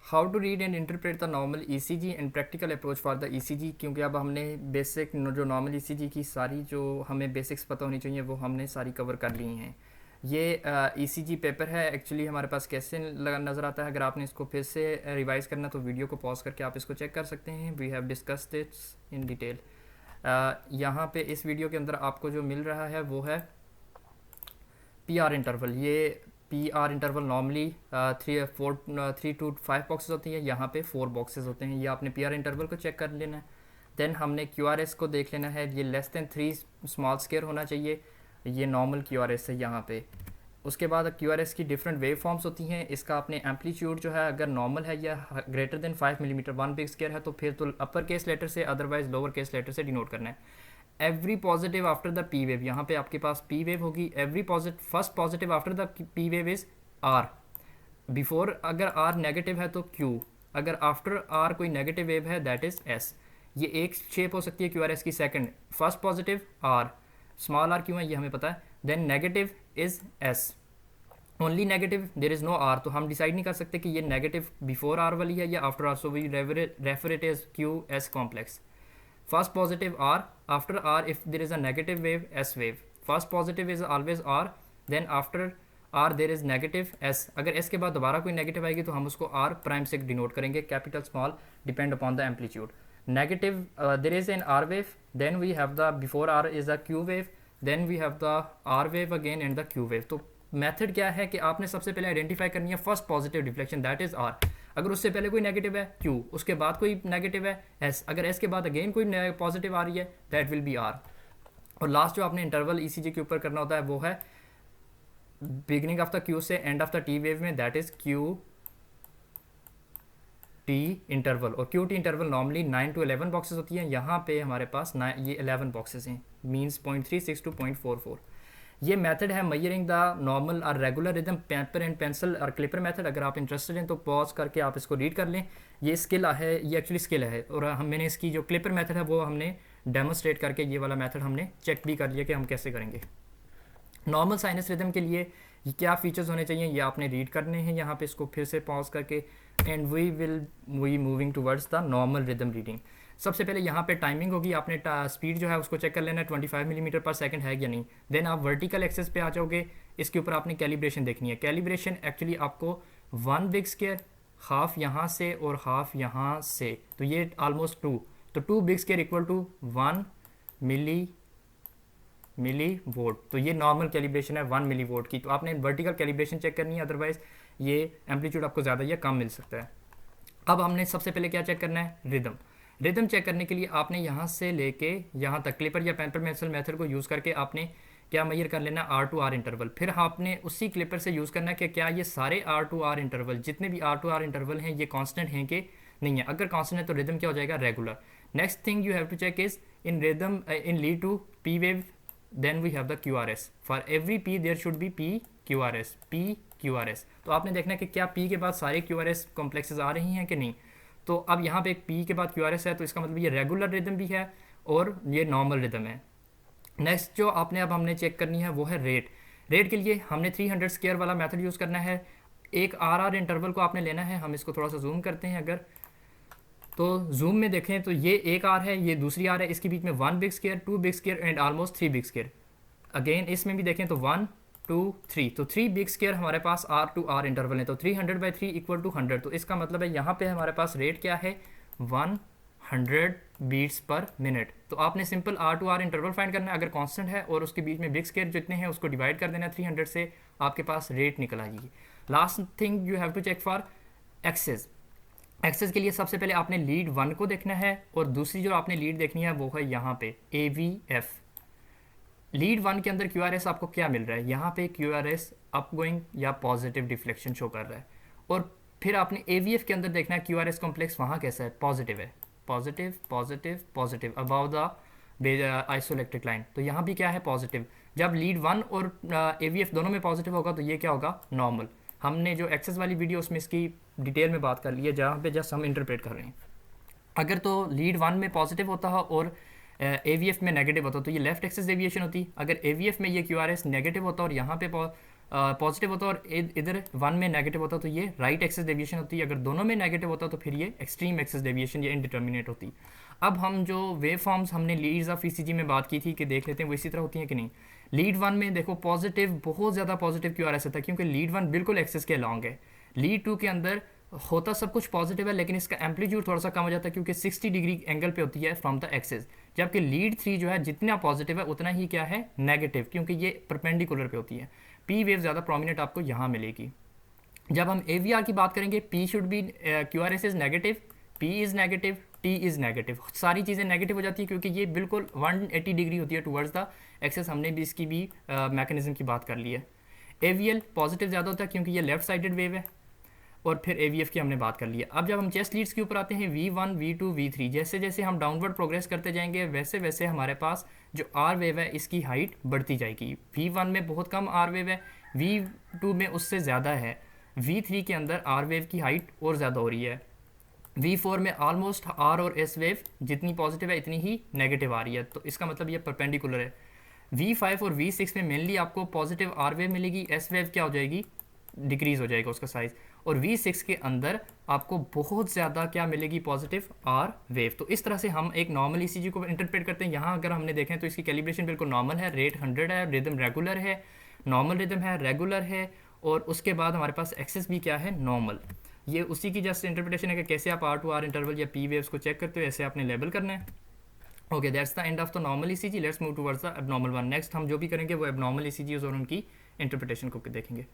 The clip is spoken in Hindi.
How to read and interpret the normal ECG and practical approach for the ECG, क्योंकि अब हमने बेसिक जो नॉर्मल ईसीजी की सारी जो हमें बेसिक्स पता होनी चाहिए वो हमने सारी कवर कर ली हैं। ये ईसीजी पेपर है एक्चुअली हमारे पास कैसे नज़र आता है। अगर आपने इसको फिर से रिवाइज करना तो वीडियो को पॉज करके आप इसको चेक कर सकते हैं। We have discussed its in detail. यहाँ पे इस वीडियो के अंदर आपको जो मिल रहा है वो है पी आर इंटरवल। ये P R interval normally 3 to 5 boxes होती है, यहाँ पे 4 बॉक्सेस होते हैं। ये आपने पी आर इंटरवल को चेक कर लेना है। देन हमने क्यू आर एस को देख लेना है, ये लेस दैन 3 स्मॉल स्केयर होना चाहिए। ये नॉर्मल क्यू आर एस है यहाँ पे। उसके बाद क्यू आर एस की डिफरेंट वेव फॉर्म्स होती हैं। इसका आपने एम्पलीट्यूड जो है अगर नॉर्मल है या greater than 5 millimetre 1 big square है तो फिर तो अपर केस लेटर से, अदरवाइज लोअर केस लेटर से डिनोट करना है। Every positive after the P wave, यहाँ पे आपके पास पी वेव होगी। Every positive, first positive after the P wave is R. Before अगर आर नेगेटिव है तो क्यू, अगर आफ्टर आर कोई नेगेटिव वेव है दैट इज एस। ये एक शेप हो सकती है क्यू आर एस की। Second, first positive R, small R क्यों है ये हमें पता है। Then negative is S, only negative, there is no R. तो हम डिसाइड नहीं कर सकते कि ये नेगेटिव बिफोर आर वाली है या after R, so we refer it as Q S complex. First positive R, after R if there is a negative wave, S wave. First positive is always R, then after R there is negative S. अगर S के बाद दोबारा कोई नेगेटिव आएगी तो हम उसको R प्राइम से डिनोट करेंगे, capital small depend upon the amplitude. Negative there is an R wave, then we have the before R is a Q wave, then we have the R wave again and the Q wave। तो मेथड क्या है कि आपने सबसे पहले आइडेंटिफाई करनी है first positive deflection, that is R. अगर उससे पहले कोई नेगेटिव है क्यू, उसके बाद कोई नेगेटिव है एस, अगर एस के बाद अगेन कोई पॉजिटिव आ रही है दैट विल बी आर। और लास्ट जो आपने इंटरवल ईसीजी के ऊपर करना होता है वो है बिगिनिंग ऑफ द क्यू से end of the T wave में, that is Q T interval. और Q T interval normally 9 to 11 boxes होती हैं। यहाँ पे हमारे पास ये 11 बॉक्सेस हैं, मीन्स 0.36 to 0.44। ये मेथड है मैयरिंग द नॉर्मल और regular rhythm, paper and pencil और क्लिपर मेथड। अगर आप इंटरेस्टेड हैं तो पॉज करके आप इसको रीड कर लें। ये स्किल है, ये एक्चुअली स्किल है। और मैंने इसकी जो क्लिपर मेथड है वो हमने डेमोस्ट्रेट करके ये वाला मेथड हमने चेक भी कर लिया कि हम कैसे करेंगे। नॉर्मल साइनस रिदम के लिए ये क्या फीचर्स होने चाहिए ये आपने रीड करने हैं यहाँ पे, इसको फिर से पॉज करके। And we moving towards the normal rhythm reading. सबसे पहले यहाँ पे टाइमिंग होगी, आपने स्पीड जो है उसको चेक कर लेना है 25 मिलीमीटर पर सेकंड है या नहीं। देन आप वर्टिकल एक्सेस पे आ जाओगे, इसके ऊपर आपने कैलिब्रेशन देखनी है। कैलिब्रेशन एक्चुअली आपको 1 बिग स्केयर, हाफ यहाँ से और हाफ यहाँ से, तो ये ऑलमोस्ट 2, तो 2 big square equal to 1 millivolt. तो ये नॉर्मल कैलिब्रेशन है 1 मिली वोट की। तो आपने वर्टिकल कैलिब्रेशन चेक करनी है, अदरवाइज ये एम्पलीट्यूड आपको ज़्यादा या कम मिल सकता है। अब हमने सबसे पहले क्या चेक करना है, रिदम। रिदम चेक करने के लिए आपने यहाँ से लेके यहाँ तक क्लिपर या पेपर पेंसिल मेथड को यूज़ करके आपने क्या मेजर कर लेना, आर टू आर इंटरवल। फिर आपने उसी क्लिपर से यूज़ करना है कि क्या ये सारे आर टू आर इंटरवल, जितने भी आर टू आर इंटरवल हैं, ये कांस्टेंट हैं कि नहीं है। अगर कांस्टेंट है तो रिदम क्या हो जाएगा, regular. Next thing you have to check is in rhythm in lead two P wave, then we have the Q R S. For every P there should be P Q R S, P Q R S. तो आपने देखना है कि क्या पी के बाद सारे क्यू आर एस कॉम्प्लेक्सेस आ रही हैं कि नहीं। तो अब यहाँ पे एक पी के बाद क्यू आर एस है, तो इसका मतलब ये रेगुलर रिदम भी है और ये नॉर्मल रिदम है। नेक्स्ट जो आपने अब हमने चेक करनी है वो है रेट। रेट के लिए हमने 300 स्क्वायर वाला मेथड यूज़ करना है। एक आर आर इंटरवल को आपने लेना है। हम इसको थोड़ा सा जूम करते हैं, अगर तो जूम में देखें तो ये एक आर है, ये दूसरी आर है, इसके बीच में 1 big square, 2 big square and almost 3 big square. Again इसमें भी देखें तो 1 2 3, तो 3 बिग स्क्वायर हमारे पास आर टू आर इंटरवल है। तो 300/3 इक्वल टू 100। तो इसका मतलब है यहाँ पे हमारे पास रेट क्या है, 100 बीट्स पर मिनट। तो आपने simple R to R interval find करना है। अगर कांस्टेंट है और उसके बीच में बिग स्क्वायर जितने हैं उसको डिवाइड कर देना है 300 से, आपके पास रेट निकल आएगी। Last thing you have to check for axis. Axis के लिए सबसे पहले आपने लीड 1 को देखना है और दूसरी जो आपने लीड देखनी है वो है यहाँ पे AVF। लीड 1 के अंदर क्यू आर एस आपको क्या मिल रहा है, यहाँ पे क्यू आर एस अपगोइंग या पॉजिटिव डिफ्लेक्शन शो कर रहा है। और फिर आपने AVF के अंदर देखना है क्यू आर एस कॉम्प्लेक्स वहाँ कैसा है, पॉजिटिव है, positive positive positive about the isoelectric line. तो यहाँ भी क्या है, पॉजिटिव। जब लीड 1 और AVF दोनों में पॉजिटिव होगा तो ये क्या होगा, नॉर्मल। हमने जो एक्सेस वाली वीडियो उसमें इसकी डिटेल में बात कर ली है, जहाँ पे जस्ट हम इंटरप्रेट कर रहे हैं। अगर तो लीड 1 में पॉजिटिव होता है और AVF में नेगेटिव होता तो ये लेफ्ट एक्सेस डेविएशन होती। अगर AVF में ये क्यू आर एस नेगेटिव होता और यहाँ पे पॉजिटिव होता और इधर वन में नेगेटिव होता तो ये राइट एक्सिस डेविएशन होती है, अगर दोनों में नेगेटिव होता तो फिर ये एक्सट्रीम एक्सिस डेविएशन या इनडिटर्मिनेट होती। अब हम जो वेव फॉर्म्स हमने लीड्स ऑफ ईसीजी में बात की थी कि देख लेते हैं वो इसी तरह होती हैं कि नहीं। लीड वन में देखो पॉजिटिव, बहुत ज़्यादा पॉजिटिव क्यों आ रहा था, क्योंकि लीड वन बिल्कुल एक्सिस के अलॉन्ग है। लीड टू के अंदर होता सब कुछ पॉजिटिव है लेकिन इसका एम्पलीट्यूड थोड़ा सा कम हो जाता है क्योंकि 60 डिग्री एंगल पे होती है फ्रॉम द एक्सिस, जबकि लीड थ्री जो है जितना पॉजिटिव है उतना ही क्या है नेगेटिव, क्योंकि ये परपेंडिकुलर पे होती है। पी वेव ज़्यादा प्रोमिनेंट आपको यहाँ मिलेगी। जब हम AVR की बात करेंगे P should be QRS is negative, P is negative, T is negative, सारी चीज़ें नेगेटिव हो जाती है क्योंकि ये बिल्कुल 180 डिग्री होती है टुवर्ड्स द एक्सेस। हमने भी इसकी भी मैकेनिज्म की बात कर ली है। AVL पॉजिटिव ज़्यादा होता है क्योंकि ये लेफ्ट साइडेड वेव है, और फिर AVF की हमने बात कर ली है। अब जब हम चेस्ट लीड्स के ऊपर आते हैं V1, V2, V3, जैसे जैसे हम डाउनवर्ड प्रोग्रेस करते जाएंगे वैसे वैसे हमारे पास जो R वेव है इसकी हाइट बढ़ती जाएगी। V1 में बहुत कम R वेव है, V2 में उससे ज़्यादा है, V3 के अंदर R वेव की हाइट और ज़्यादा हो रही है, V4 में ऑलमोस्ट R और S वेव जितनी पॉजिटिव है इतनी ही नेगेटिव आ रही है, तो इसका मतलब ये परपेंडिकुलर है। V5 और V6 में मेनली आपको पॉजिटिव R वेव मिलेगी, S वेव क्या हो जाएगी, डिक्रीज़ हो जाएगा उसका साइज़, और V6 के अंदर आपको बहुत ज़्यादा क्या मिलेगी, पॉजिटिव R वेव। तो इस तरह से हम एक नॉर्मल ECG को इंटरप्रेट करते हैं। यहाँ अगर हमने देखें तो इसकी कैलिब्रेशन बिल्कुल नॉर्मल है, रेट 100 है, रिदम रेगुलर है, नॉर्मल रिदम है, रेगुलर है, और उसके बाद हमारे पास एक्सेस भी क्या है, नॉर्मल। ये उसी की जस्ट इंटरप्रिटेशन है कि कैसे आप R to R इंटरवल या P वेव्स को चेक करते हो, ऐसे आपने लेबल करना है। Okay, that's the end of the normal ECG। Let's move towards the abnormal one. Next हम जो भी करेंगे वो एबनॉर्मल ECGs और उनकी इंटरप्रिटेशन को देखेंगे।